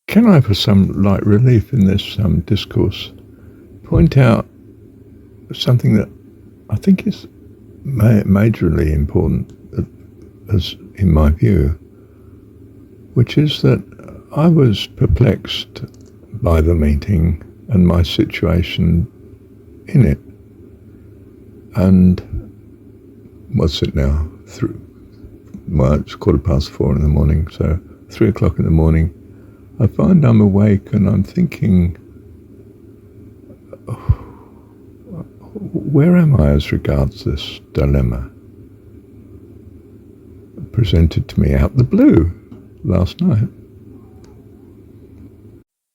Can I, for some light relief in this discourse, point out something that I think is majorly important, as in my view, which is that I was perplexed by the meeting and my situation in it. And what's it now? Well, it's 4:15 in the morning, so 3 o'clock in the morning. I find I'm awake and I'm thinking, where am I as regards this dilemma presented to me out the blue last night?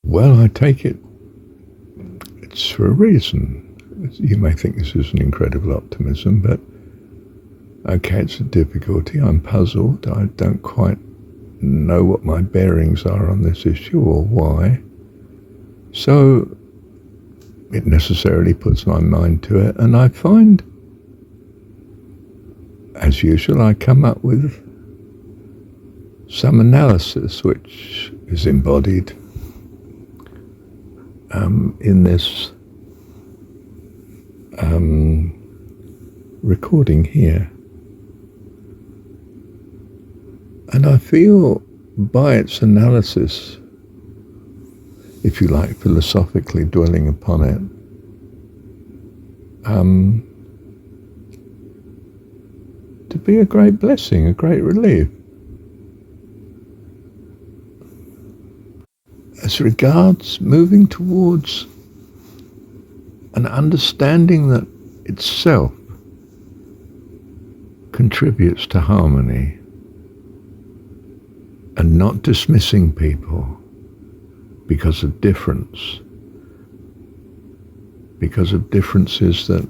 Well, I take it's for a reason. You may think this is an incredible optimism, but okay, it's a difficulty. I'm puzzled. I don't quite know what my bearings are on this issue or why. So it necessarily puts my mind to it, and I find, as usual, I come up with some analysis which is embodied in this recording here. And I feel by its analysis, if you like, philosophically dwelling upon it, to be a great blessing, a great relief. As regards moving towards an understanding that itself contributes to harmony, and not dismissing people because of difference, because of differences that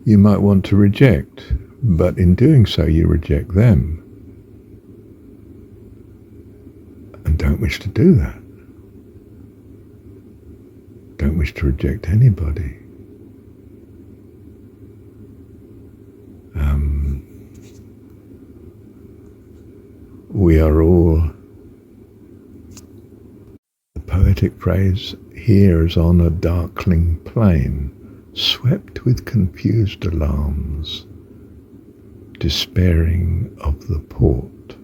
you might want to reject, but in doing so you reject them and don't wish to do that. Don't wish to reject anybody. We are all, the poetic phrase here is on a darkling plain, swept with confused alarms, despairing of the port.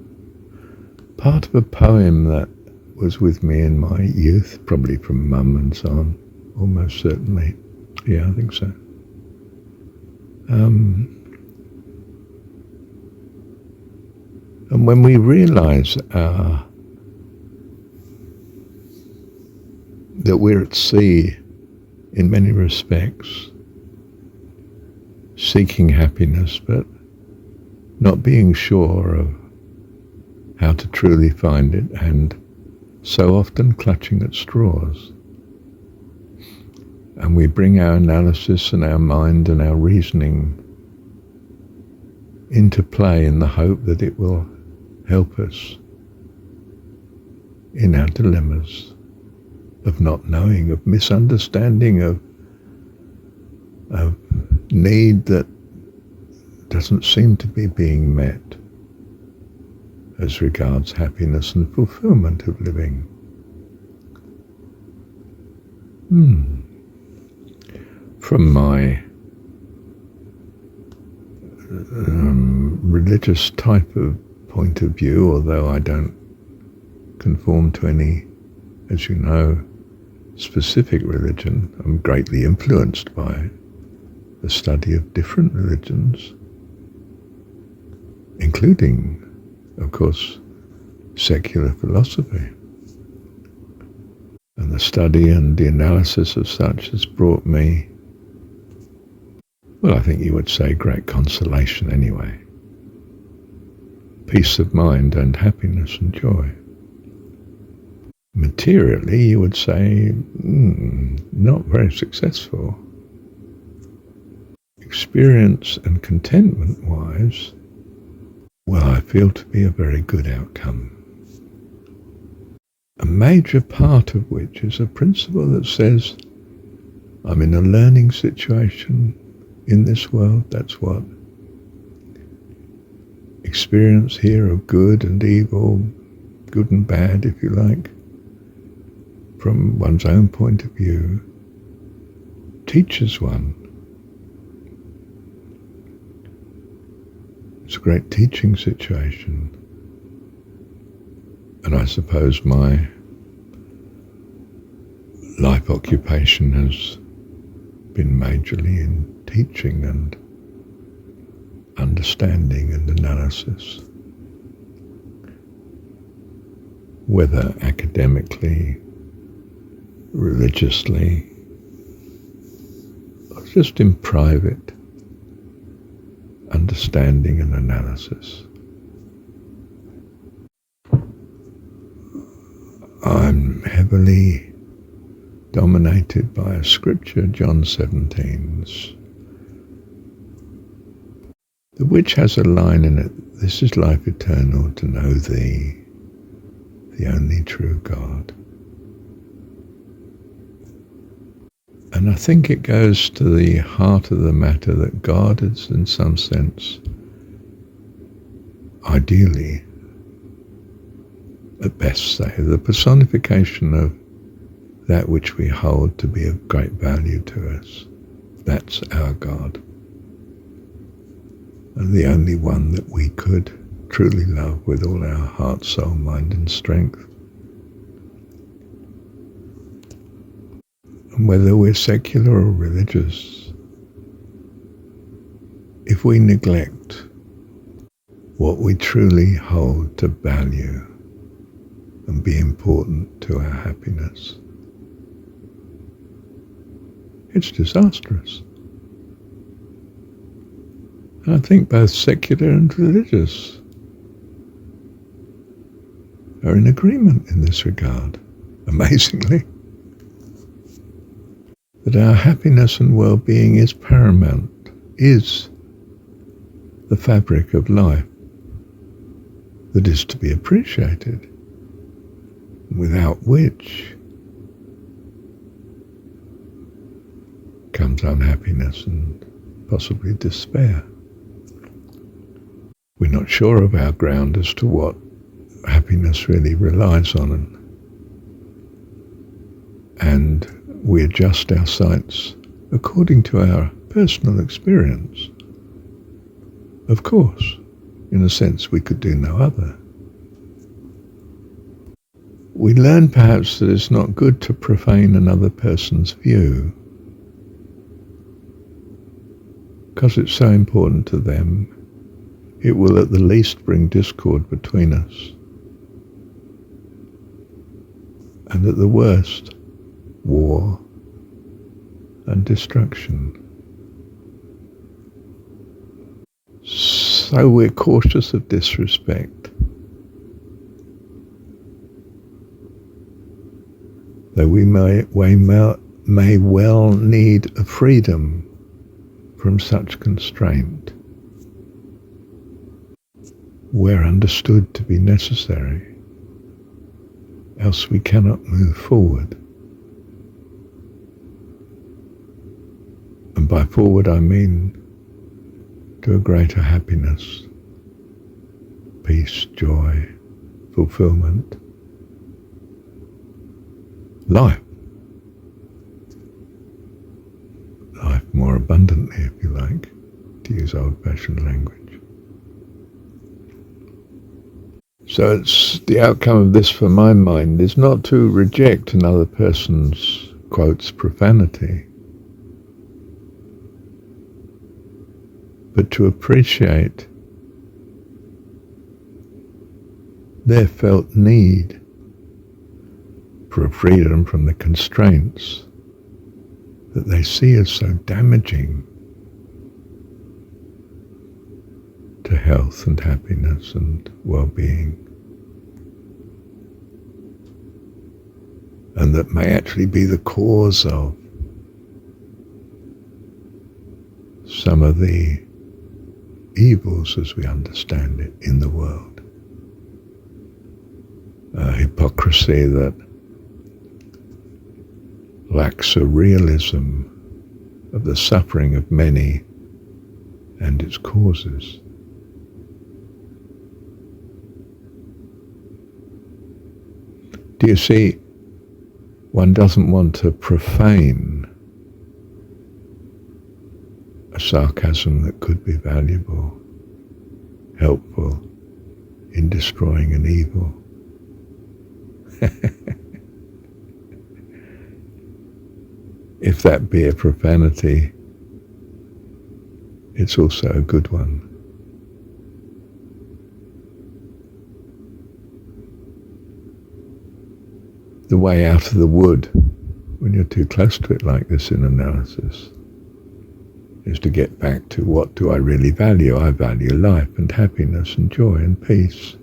Part of a poem that was with me in my youth, probably from Mum and so on, almost certainly. Yeah, I think so. And when we realise that we're at sea in many respects, seeking happiness, but not being sure of how to truly find it, and so often clutching at straws. And we bring our analysis and our mind and our reasoning into play in the hope that it will help us in our dilemmas of not knowing, of misunderstanding, of need that doesn't seem to be being met as regards happiness and fulfillment of living. From my religious type of point of view, although I don't conform to any, as you know, specific religion, I'm greatly influenced by the study of different religions, including, of course, secular philosophy. And the study and the analysis of such has brought me, well, I think you would say great consolation anyway. Peace of mind and happiness and joy. Materially, you would say, not very successful. Experience and contentment-wise, well, I feel to be a very good outcome. A major part of which is a principle that says, I'm in a learning situation in this world, that's what. experience here of good and evil, good and bad, if you like, from one's own point of view, teaches one. It's a great teaching situation. And I suppose my life occupation has been majorly in teaching and understanding and analysis, whether academically, religiously, or just in private understanding and analysis. I'm heavily dominated by a scripture, John 17's, which has a line in it, "This is life eternal, to know thee, the only true God." And I think it goes to the heart of the matter that God is, in some sense, ideally, at best say, the personification of that which we hold to be of great value to us. That's our God. And the only one that we could truly love with all our heart, soul, mind and strength. And whether we're secular or religious, if we neglect what we truly hold to value and be important to our happiness, it's disastrous. And I think both secular and religious are in agreement in this regard, amazingly, that our happiness and well-being is paramount, is the fabric of life that is to be appreciated, without which comes unhappiness and possibly despair. We're not sure of our ground as to what happiness really relies on, and we adjust our sights according to our personal experience. Of course, in a sense we could do no other. We learn perhaps that it's not good to profane another person's view, because it's so important to them. It will at the least bring discord between us, and at the worst, war and destruction. So we're cautious of disrespect, though we may well need a freedom from such constraint, where understood to be necessary, else we cannot move forward. And by forward I mean to a greater happiness, peace, joy, fulfillment, life more abundantly, if you like, to use old-fashioned language. So it's the outcome of this, for my mind, is not to reject another person's, quotes, profanity, but to appreciate their felt need for a freedom from the constraints that they see as so damaging to health and happiness and well-being, and that may actually be the cause of some of the evils as we understand it in the world. Hypocrisy that lacks a realism of the suffering of many and its causes. Do you see, one doesn't want to profane a sarcasm that could be valuable, helpful in destroying an evil. If that be a profanity, it's also a good one. The way out of the wood, when you're too close to it like this in analysis, is to get back to what do I really value? I value life and happiness and joy and peace,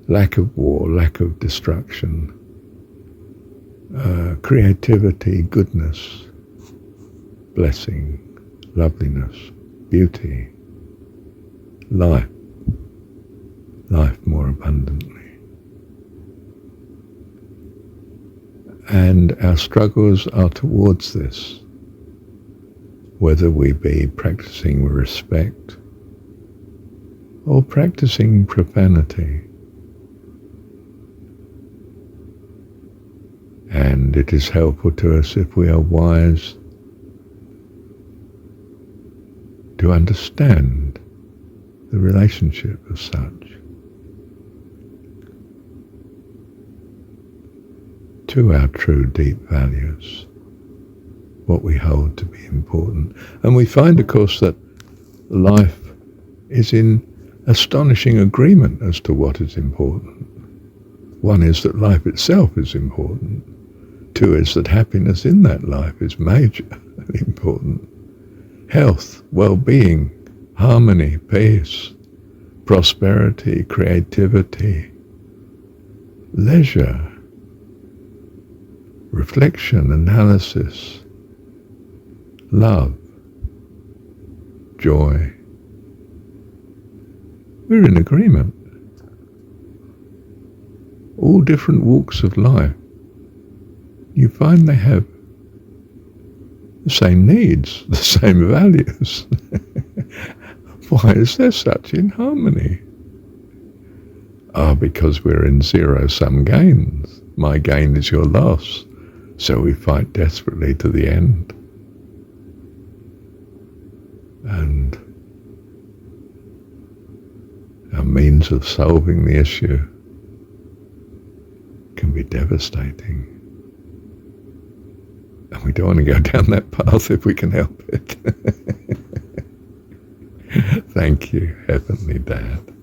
lack of war, lack of destruction, creativity, goodness, blessing, loveliness, beauty, life more abundantly. And our struggles are towards this, whether we be practicing respect or practicing profanity. And it is helpful to us if we are wise to understand the relationship as such to our true deep values, what we hold to be important. And we find, of course, that life is in astonishing agreement as to what is important. One is that life itself is important. Two is that happiness in that life is majorly important. Health, well-being, harmony, peace, prosperity, creativity, leisure, reflection, analysis, love, joy. We're in agreement. All different walks of life, you find they have the same needs, the same values. Why is there such inharmony? Because we're in zero-sum gains. My gain is your loss. So we fight desperately to the end. And our means of solving the issue can be devastating. And we don't want to go down that path if we can help it. Thank you, Heavenly Dad.